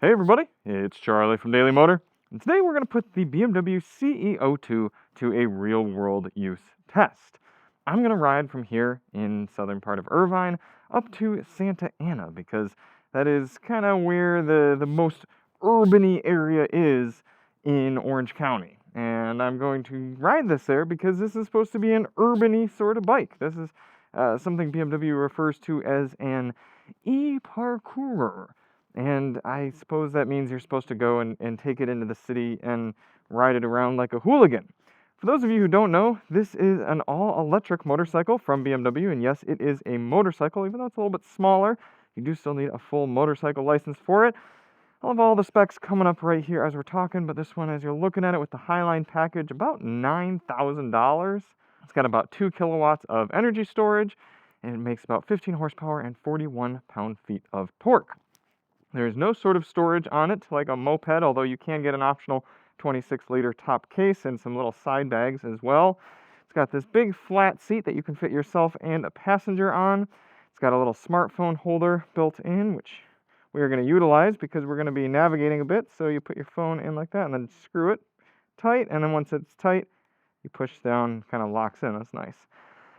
Hey everybody, it's Charlie from Daily Motor, and today we're going to put the BMW CEO2 to a real-world use test. I'm going to ride from here in southern part of Irvine up to Santa Ana because that is kind of where the most urban-y area is in Orange County. And I'm going to ride this there because this is supposed to be an urban-y sort of bike. This is something BMW refers to as an e-parkourer. And I suppose that means you're supposed to go and take it into the city and ride it around like a hooligan. For those of you who don't know, this is an all-electric motorcycle from BMW, and yes, it is a motorcycle, even though it's a little bit smaller. You do still need a full motorcycle license for it. I'll have all the specs coming up right here as we're talking, but this one, as you're looking at it with the Highline package, about $9,000. It's got about 2 kilowatts of energy storage, and it makes about 15 horsepower and 41 pound-feet of torque. There's no sort of storage on it like a moped, although you can get an optional 26-liter top case and some little side bags as well. It's got this big flat seat that you can fit yourself and a passenger on. It's got a little smartphone holder built in, which we are going to utilize because we're going to be navigating a bit. So you put your phone in like that and then screw it tight, and then once it's tight, you push down, kind of locks in. That's nice.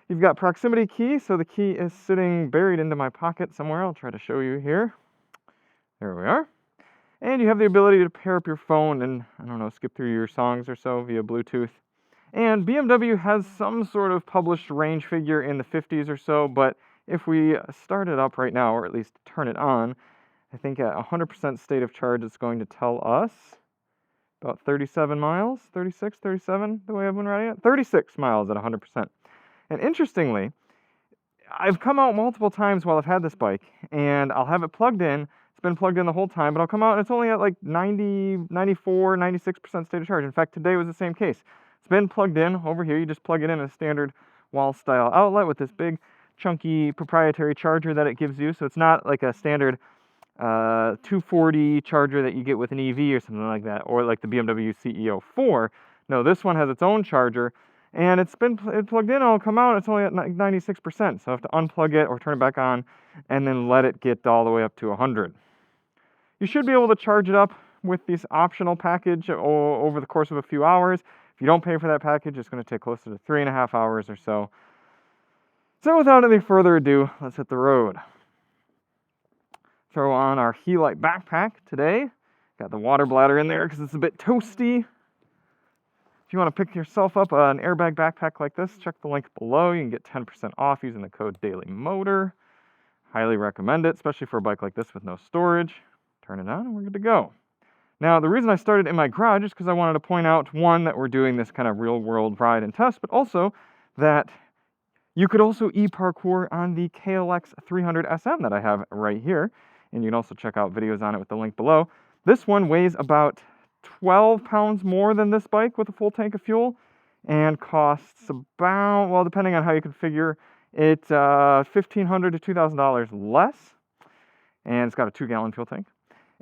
You've got proximity key, so the key is sitting buried into my pocket somewhere. I'll try to show you here. There we are. And you have the ability to pair up your phone and, I don't know, skip through your songs or so via Bluetooth. And BMW has some sort of published range figure in the 50s or so, but if we start it up right now, or at least turn it on, I think at 100% state of charge, it's going to tell us about 37 miles, 36, 37, the way I've been riding it, 36 miles at 100%. And interestingly, I've come out multiple times while I've had this bike, and I'll have it plugged in. Been plugged in the whole time, but I'll come out and it's only at like 90, 94, 96% state of charge. In fact, today was the same case. It's been plugged in over here. You just plug it in a standard wall style outlet with this big chunky proprietary charger that it gives you. So it's not like a standard 240 charger that you get with an EV or something like that, or like the BMW CEO4. No, this one has its own charger, and it's plugged in and it'll come out. It's only at 96%. So I have to unplug it or turn it back on and then let it get all the way up to 100. You should be able to charge it up with this optional package over the course of a few hours. If you don't pay for that package, it's going to take closer to 3.5 hours or so. So without any further ado, let's hit the road. Throw on our Helite backpack today. Got the water bladder in there because it's a bit toasty. If you want to pick yourself up an airbag backpack like this, check the link below. You can get 10% off using the code DailyMotor. Highly recommend it, especially for a bike like this with no storage. Turn it on and we're good to go. Now, the reason I started in my garage is because I wanted to point out, one, that we're doing this kind of real-world ride and test, but also that you could also e-parkour on the KLX 300 SM that I have right here. And you can also check out videos on it with the link below. This one weighs about 12 pounds more than this bike with a full tank of fuel and costs about, well, depending on how you configure, it's $1,500 to $2,000 less. And it's got a 2-gallon fuel tank.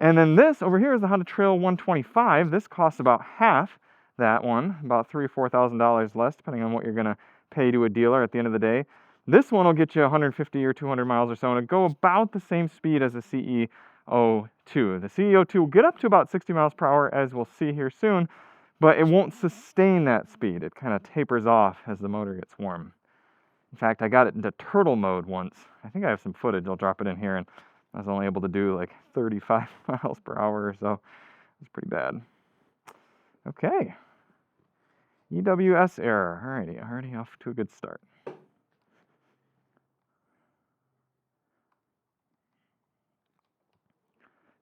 And then this over here is the Honda Trail 125. This costs about half that one, about $3,000 or $4,000 less, depending on what you're going to pay to a dealer at the end of the day. This one will get you 150 or 200 miles or so, and it'll go about the same speed as the CEO2. The CEO2 will get up to about 60 miles per hour, as we'll see here soon, but it won't sustain that speed. It kind of tapers off as the motor gets warm. In fact, I got it into turtle mode once. I think I have some footage. I'll drop it in here, and I was only able to do like 35 miles per hour or so. It's pretty bad. Okay. EWS error. Alrighty, already off to a good start. So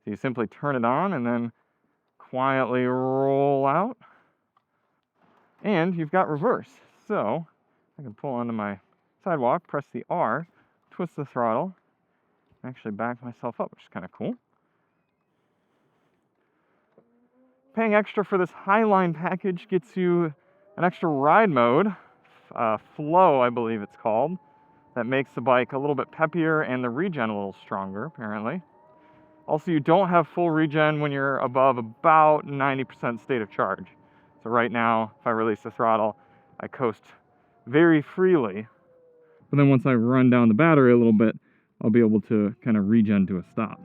you simply turn it on and then quietly roll out. And you've got reverse. So I can pull onto my sidewalk, press the R, twist the throttle, actually back myself up, which is kind of cool. Paying extra for this Highline package gets you an extra ride mode, Flow I believe it's called, that makes the bike a little bit peppier and the regen a little stronger apparently. Also, you don't have full regen when you're above about 90% state of charge. So right now, if I release the throttle, I coast very freely. But then once I run down the battery a little bit, I'll be able to kind of regen to a stop.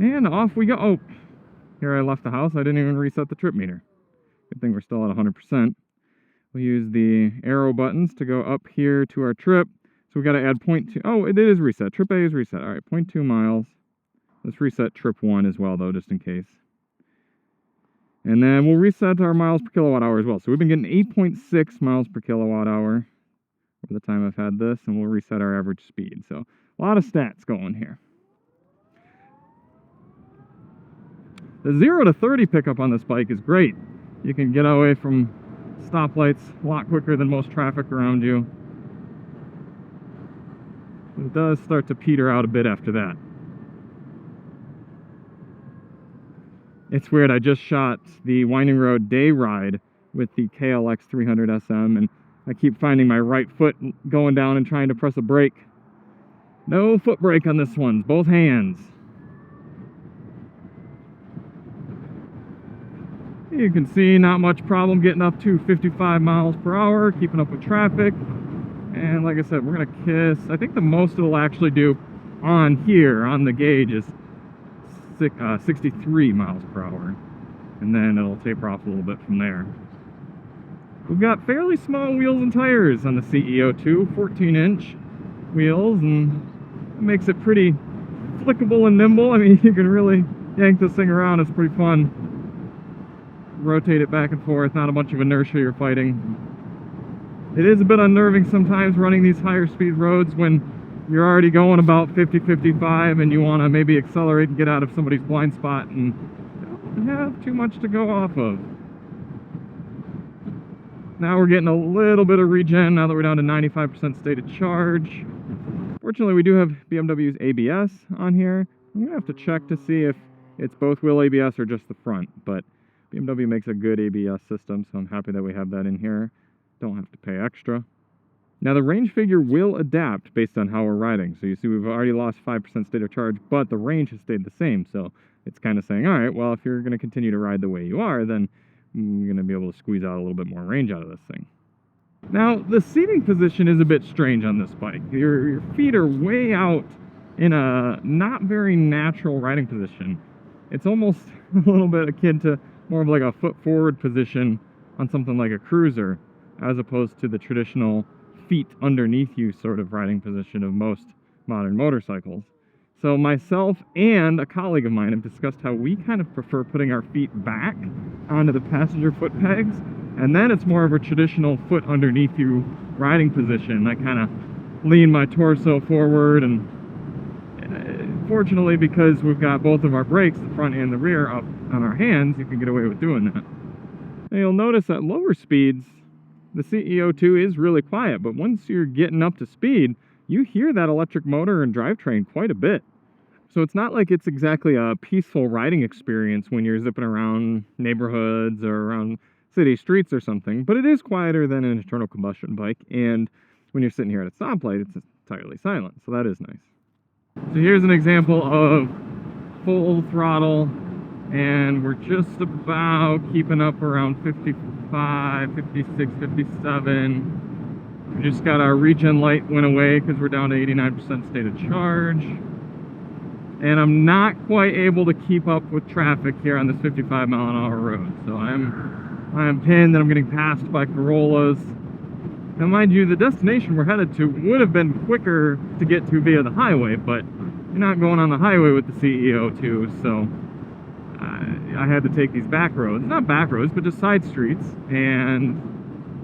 And off we go. Oh, here I left the house. I didn't even reset the trip meter. Good thing we're still at 100%. We'll use the arrow buttons to go up here to our trip. So we got to add 0.2. Oh, it is reset. Trip A is reset. All right, 0.2 miles. Let's reset trip 1 as well, though, just in case. And then we'll reset our miles per kilowatt hour as well. So we've been getting 8.6 miles per kilowatt hour over the time I've had this, and we'll reset our average speed. So a lot of stats going here. The 0 to 30 pickup on this bike is great. You can get away from stoplights a lot quicker than most traffic around you. It does start to peter out a bit after that. It's weird, I just shot the Winding Road day ride with the KLX 300 SM, and I keep finding my right foot going down and trying to press a brake. No foot brake on this one, both hands. You can see not much problem getting up to 55 miles per hour, keeping up with traffic. And like I said, we're gonna kiss, I think the most it'll actually do on here, on the gauge, is 63 miles per hour. And then it'll taper off a little bit from there. We've got fairly small wheels and tires on the CEO2, 14-inch wheels, and it makes it pretty flickable and nimble. I mean, you can really yank this thing around, it's pretty fun. Rotate it back and forth, not a bunch of inertia you're fighting. It is a bit unnerving sometimes running these higher speed roads when you're already going about 50-55 and you want to maybe accelerate and get out of somebody's blind spot and don't have too much to go off of. Now we're getting a little bit of regen now that we're down to 95% state of charge. Fortunately, we do have BMW's ABS on here. I'm gonna have to check to see if it's both wheel ABS or just the front, but BMW makes a good ABS system, so I'm happy that we have that in here. Don't have to pay extra. Now the range figure will adapt based on how we're riding. So you see we've already lost 5% state of charge, but the range has stayed the same. So it's kind of saying, all right, well, if you're going to continue to ride the way you are, then you're going to be able to squeeze out a little bit more range out of this thing. Now the seating position is a bit strange on this bike. Your feet are way out in a not very natural riding position. It's almost a little bit akin to more of like a foot forward position on something like a cruiser, as opposed to the traditional feet underneath you sort of riding position of most modern motorcycles. So myself and a colleague of mine have discussed how we kind of prefer putting our feet back onto the passenger foot pegs, and then it's more of a traditional foot underneath you riding position. I kind of lean my torso forward, and fortunately, because we've got both of our brakes, the front and the rear, up on our hands, you can get away with doing that. Now you'll notice at lower speeds, the CEO2 is really quiet, but once you're getting up to speed, you hear that electric motor and drivetrain quite a bit. So it's not like it's exactly a peaceful riding experience when you're zipping around neighborhoods or around city streets or something, but it is quieter than an internal combustion bike, and when you're sitting here at a stoplight, it's entirely silent, so that is nice. So here's an example of full throttle, and we're just about keeping up around 55, 56, 57. We just got our regen light went away because we're down to 89% state of charge. And I'm not quite able to keep up with traffic here on this 55 mile an hour road. So I'm pinned and I'm getting passed by Corollas. Now mind you, the destination we're headed to would have been quicker to get to via the highway, but you're not going on the highway with the CEO2, so I had to take these back roads. Not back roads, but just side streets, and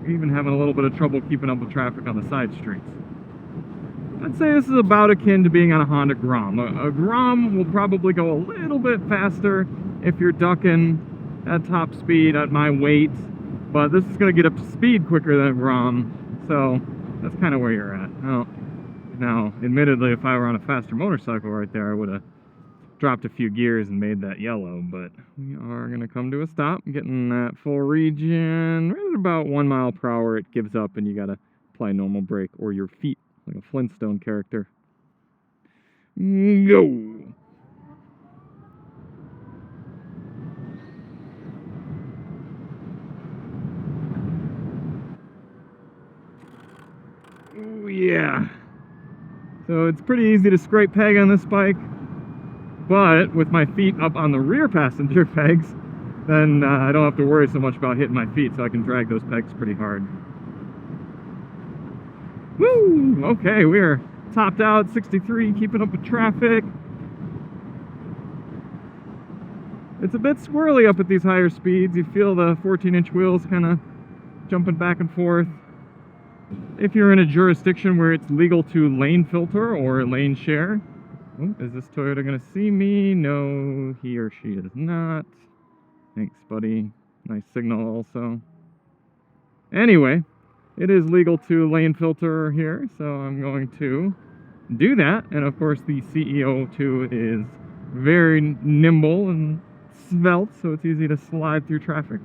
even having a little bit of trouble keeping up with traffic on the side streets. I'd say this is about akin to being on a Honda Grom. A Grom will probably go a little bit faster if you're ducking at top speed at my weight, but this is going to get up to speed quicker than a Grom, so that's kind of where you're at. Now, admittedly, if I were on a faster motorcycle right there, I would have dropped a few gears and made that yellow, but we are going to come to a stop, getting that full regen. Right at about 1 mile per hour, it gives up, and you got to apply normal brake or your feet, like a Flintstone character. Go! Oh yeah! So it's pretty easy to scrape peg on this bike. But with my feet up on the rear passenger pegs, then I don't have to worry so much about hitting my feet, so I can drag those pegs pretty hard. Woo! Okay, we're topped out, 63, keeping up with traffic. It's a bit squirrely up at these higher speeds. You feel the 14-inch wheels kind of jumping back and forth. If you're in a jurisdiction where it's legal to lane filter or lane share. Oh, is this Toyota gonna see me? No, he or she is not. Thanks, buddy. Nice signal also. Anyway, it is legal to lane filter here, so I'm going to do that. And of course, the CEO2 is very nimble and svelte, so it's easy to slide through traffic.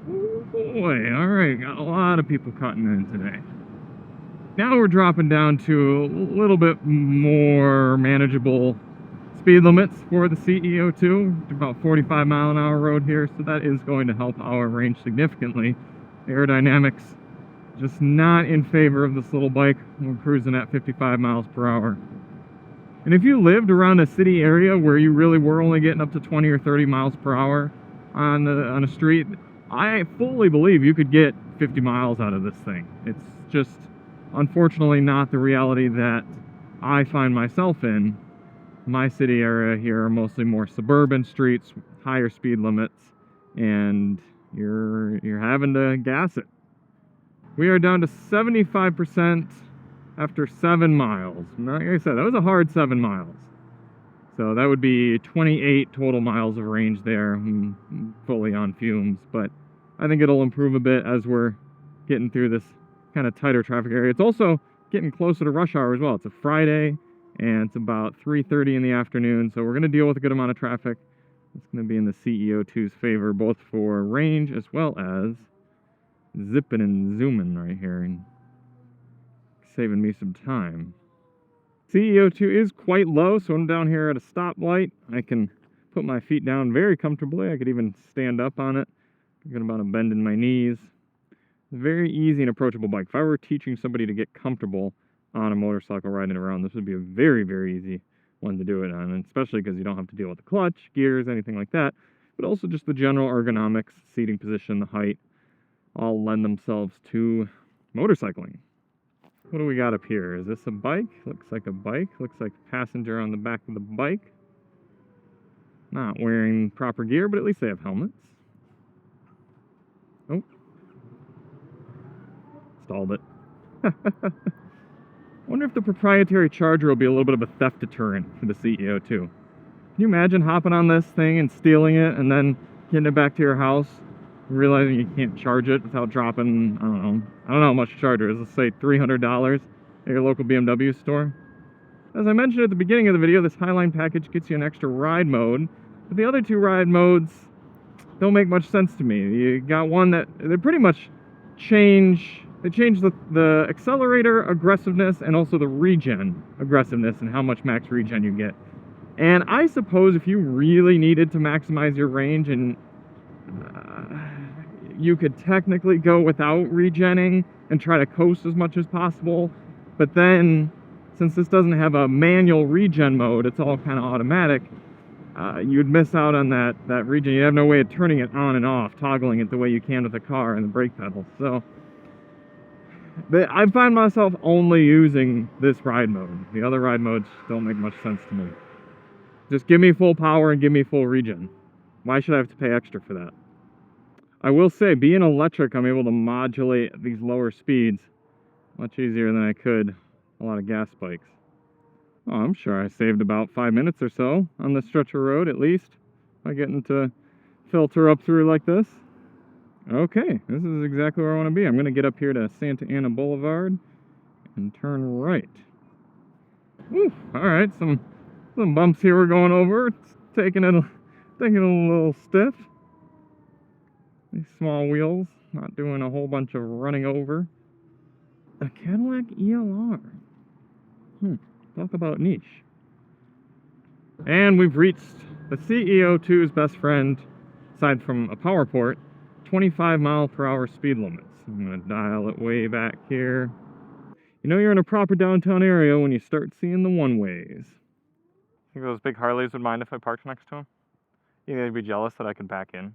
Oh boy, alright, got a lot of people cutting in today. Now we're dropping down to a little bit more manageable speed limits for the CEO2. About 45 mile an hour road here, so that is going to help our range significantly. Aerodynamics just not in favor of this little bike. We're cruising at 55 miles per hour. And if you lived around a city area where you really were only getting up to 20 or 30 miles per hour on a street, I fully believe you could get 50 miles out of this thing. It's just unfortunately not the reality that I find myself in. My city area here are mostly more suburban streets, higher speed limits, and you're having to gas it. We are down to 75% after 7 miles. Like I said, that was a hard 7 miles. So that would be 28 total miles of range there, fully on fumes. But I think it'll improve a bit as we're getting through this kind of tighter traffic area. It's also getting closer to rush hour as well. It's a Friday, and it's about 3:30 in the afternoon, so we're going to deal with a good amount of traffic. It's going to be in the CEO2's favor, both for range as well as zipping and zooming right here and saving me some time. CEO2 is quite low, so I'm down here at a stoplight. I can put my feet down very comfortably. I could even stand up on it. Get about a bend in my knees. Very easy and approachable bike. If I were teaching somebody to get comfortable on a motorcycle riding around, this would be a very, very easy one to do it on, and especially because you don't have to deal with the clutch, gears, anything like that, but also just the general ergonomics, seating position, the height, all lend themselves to motorcycling. What do we got up here? Is this a bike? Looks like a bike. Looks like a passenger on the back of the bike. Not wearing proper gear, but at least they have helmets. Oh. Stalled it. I wonder if the proprietary charger will be a little bit of a theft deterrent for the CEO2. Can you imagine hopping on this thing and stealing it and then getting it back to your house, realizing you can't charge it without dropping, I don't know how much a charger is. Let's say $300 at your local BMW store. As I mentioned at the beginning of the video, this Highline package gets you an extra ride mode, but the other two ride modes don't make much sense to me. You got one that they pretty much change the accelerator aggressiveness and also the regen aggressiveness and how much max regen you get. And I suppose if you really needed to maximize your range, and you could technically go without regenning and try to coast as much as possible, but then since this doesn't have a manual regen mode, it's all kind of automatic, you'd miss out on that regen. You have no way of turning it on and off, toggling it the way you can with a car and the brake pedal. So I find myself only using this ride mode. The other ride modes don't make much sense to me. Just give me full power and give me full regen. Why should I have to pay extra for that? I will say, being electric, I'm able to modulate these lower speeds much easier than I could a lot of gas bikes. Oh, I'm sure I saved about 5 minutes or so on this stretch of road, at least, by getting to filter up through like this. Okay, this is exactly where I want to be. I'm going to get up here to Santa Ana Boulevard and turn right. Woo, alright, some bumps here we're going over. It's taking it a little stiff. These small wheels, not doing a whole bunch of running over. A Cadillac ELR. Talk about niche. And we've reached the CEO2's best friend, aside from a power port, 25 mile per hour speed limits. I'm going to dial it way back here. You know you're in a proper downtown area when you start seeing the one-ways. Think those big Harleys would mind if I parked next to them? You think they'd be jealous that I could back in?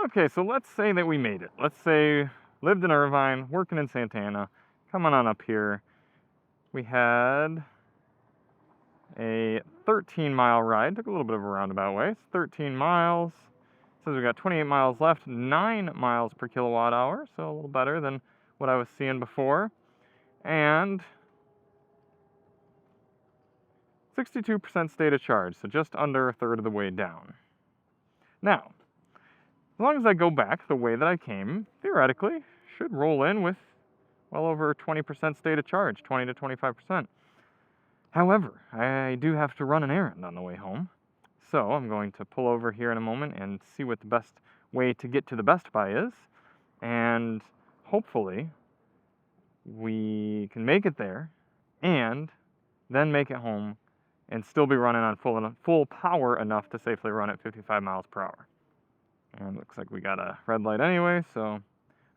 Okay, so let's say that we made it. Let's say lived in Irvine, working in Santana, coming on up here. We had a 13-mile ride. Took a little bit of a roundabout way. It's 13 miles. Says we got 28 miles left, 9 miles per kilowatt hour, so a little better than what I was seeing before. And 62% state of charge, so just under a third of the way down. Now, as long as I go back the way that I came, theoretically, should roll in with well over 20% state of charge, 20 to 25%. However, I do have to run an errand on the way home, so I'm going to pull over here in a moment and see what the best way to get to the Best Buy is, and hopefully we can make it there and then make it home and still be running on full power enough to safely run at 55 miles per hour. And looks like we got a red light anyway, so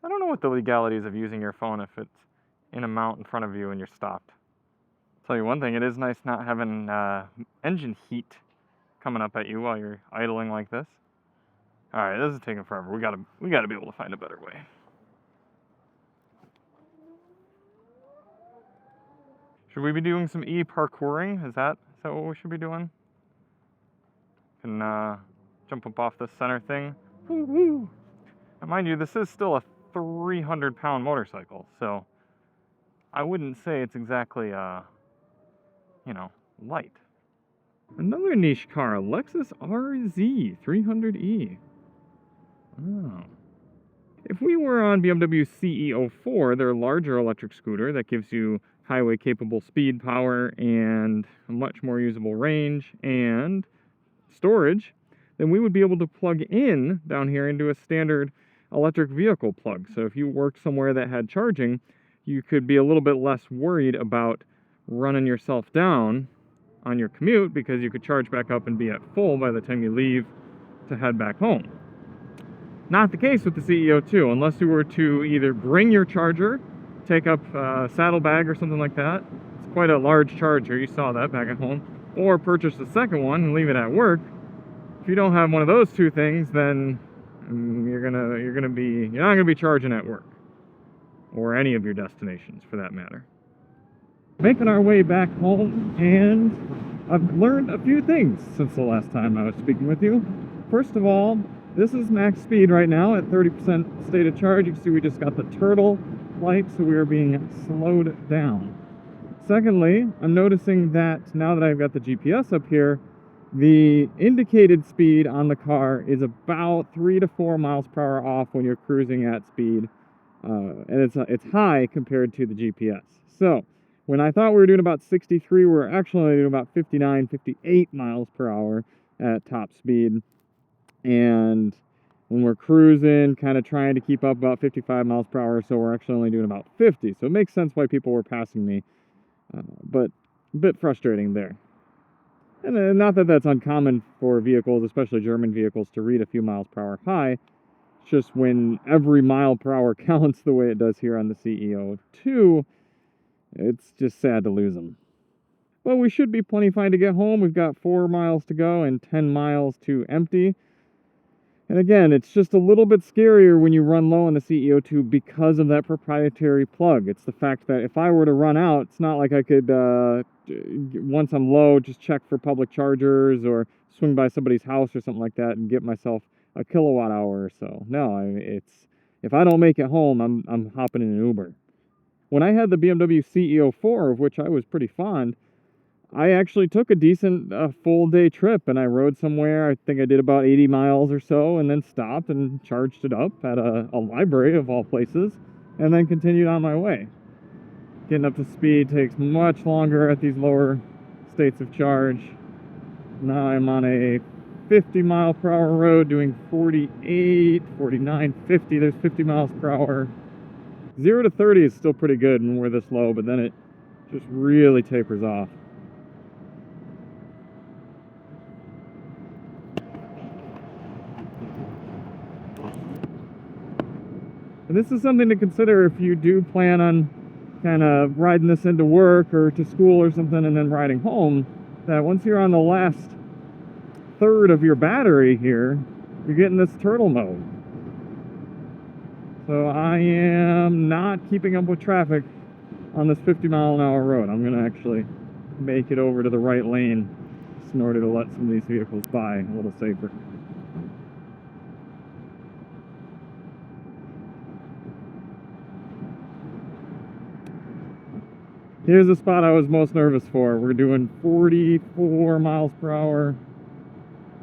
I don't know what the legalities of using your phone if it's in a mount in front of you and you're stopped. Tell you one thing, it is nice not having engine heat coming up at you while you're idling like this. All right, this is taking forever. We gotta be able to find a better way. Should we be doing some e-parkouring? Is that what we should be doing? Can jump up off this center thing. Woo-hoo. Now, mind you, this is still a 300-pound motorcycle, so I wouldn't say it's exactly light. Another niche car, Lexus RZ 300e. Oh. If we were on BMW CE04, their larger electric scooter that gives you highway-capable speed, power, and a much more usable range and storage, then we would be able to plug in down here into a standard electric vehicle plug. So if you worked somewhere that had charging, you could be a little bit less worried about running yourself down on your commute because you could charge back up and be at full by the time you leave to head back home. Not the case with the CEO2, unless you were to either bring your charger, take up a saddlebag or something like that. It's quite a large charger, you saw that back at home. Or purchase the second one and leave it at work. If you don't have one of those two things, then you're not gonna be charging at work. Or any of your destinations for that matter. Making our way back home, and I've learned a few things since the last time I was speaking with you. First of all, this is max speed right now at 30% state of charge. You can see we just got the turtle light, so we are being slowed down. Secondly, I'm noticing that now that I've got the GPS up here, the indicated speed on the car is about 3 to 4 miles per hour off when you're cruising at speed, and it's high compared to the GPS. So when I thought we were doing about 63, we're actually only doing about 59, 58 miles per hour at top speed. And when we're cruising, kind of trying to keep up about 55 miles per hour, so we're actually only doing about 50. So it makes sense why people were passing me, but a bit frustrating there. And not that that's uncommon for vehicles, especially German vehicles, to read a few miles per hour high. It's just when every mile per hour counts the way it does here on the CEO2, it's just sad to lose them. Well, we should be plenty fine to get home. We've got 4 miles to go and 10 miles to empty. And again, it's just a little bit scarier when you run low on the CEO2 because of that proprietary plug. It's the fact that if I were to run out, it's not like I could, once I'm low, just check for public chargers or swing by somebody's house or something like that and get myself a kilowatt hour or so. No, if I don't make it home, I'm hopping in an Uber. When I had the BMW CEO4, of which I was pretty fond, I actually took a decent full day trip, and I rode somewhere. I think I did about 80 miles or so, and then stopped and charged it up at a library of all places, and then continued on my way. Getting up to speed takes much longer at these lower states of charge. Now I'm on a 50 mile per hour road doing 48, 49, 50. There's 50 miles per hour. 0 to 30 is still pretty good when we're this low, but then it just really tapers off. And this is something to consider if you do plan on kind of riding this into work or to school or something and then riding home, that once you're on the last third of your battery here, you're getting this turtle mode. So I am not keeping up with traffic on this 50-mile-an-hour road. I'm going to actually make it over to the right lane in order to let some of these vehicles by a little safer. Here's the spot I was most nervous for. We're doing 44 miles per hour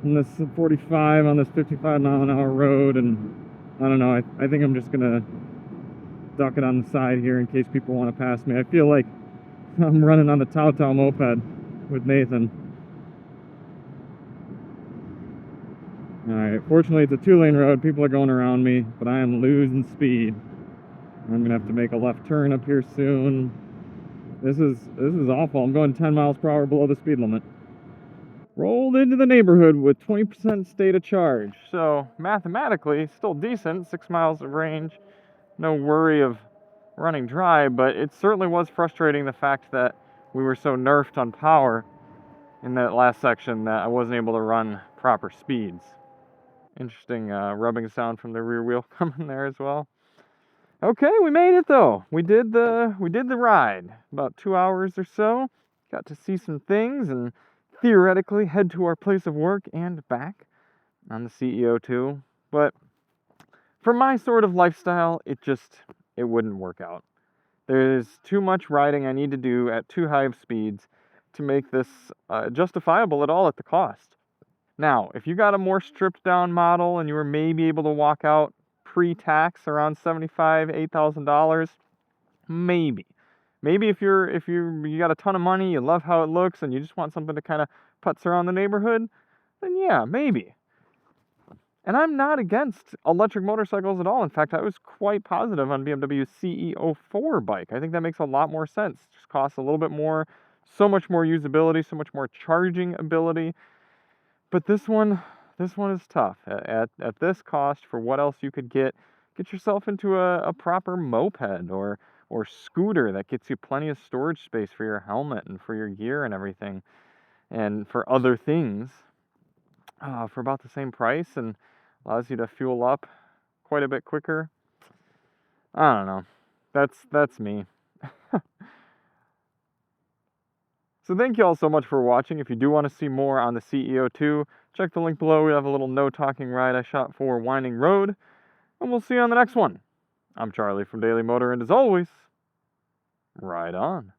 on this 45 on this 55-mile-an-hour road, and I don't know, I think I'm just gonna duck it on the side here in case people want to pass me. I feel like I'm running on the Tao Tao moped with Nathan. Alright, fortunately it's a 2-lane road, people are going around me, but I am losing speed. I'm gonna have to make a left turn up here soon. This is awful. I'm going 10 miles per hour below the speed limit. Rolled into the neighborhood with 20% state of charge. So mathematically, still decent, 6 miles of range. No worry of running dry, but it certainly was frustrating the fact that we were so nerfed on power in that last section that I wasn't able to run proper speeds. Interesting rubbing sound from the rear wheel coming there as well. Okay, we made it though. We did the ride. About 2 hours or so. Got to see some things and theoretically head to our place of work and back on the CEO2. But for my sort of lifestyle, it wouldn't work out. There's too much riding I need to do at too high of speeds to make this justifiable at all at the cost. Now, if you got a more stripped down model and you were maybe able to walk out pre-tax around $8,000, maybe if you got a ton of money, you love how it looks, and you just want something to kind of putz around the neighborhood, then yeah, maybe. And I'm not against electric motorcycles at all. In fact, I was quite positive on BMW's CE04 bike. I think that makes a lot more sense. It just costs a little bit more, so much more usability, so much more charging ability. But this one is tough. At this cost, for what else you could get yourself into a proper moped or scooter that gets you plenty of storage space for your helmet and for your gear and everything, and for other things, for about the same price, and allows you to fuel up quite a bit quicker. I don't know. That's me. So thank you all so much for watching. If you do want to see more on the CEO2, check the link below. We have a little no talking ride I shot for Winding Road, and we'll see you on the next one. I'm Charlie from Daily Motor, and as always, ride on.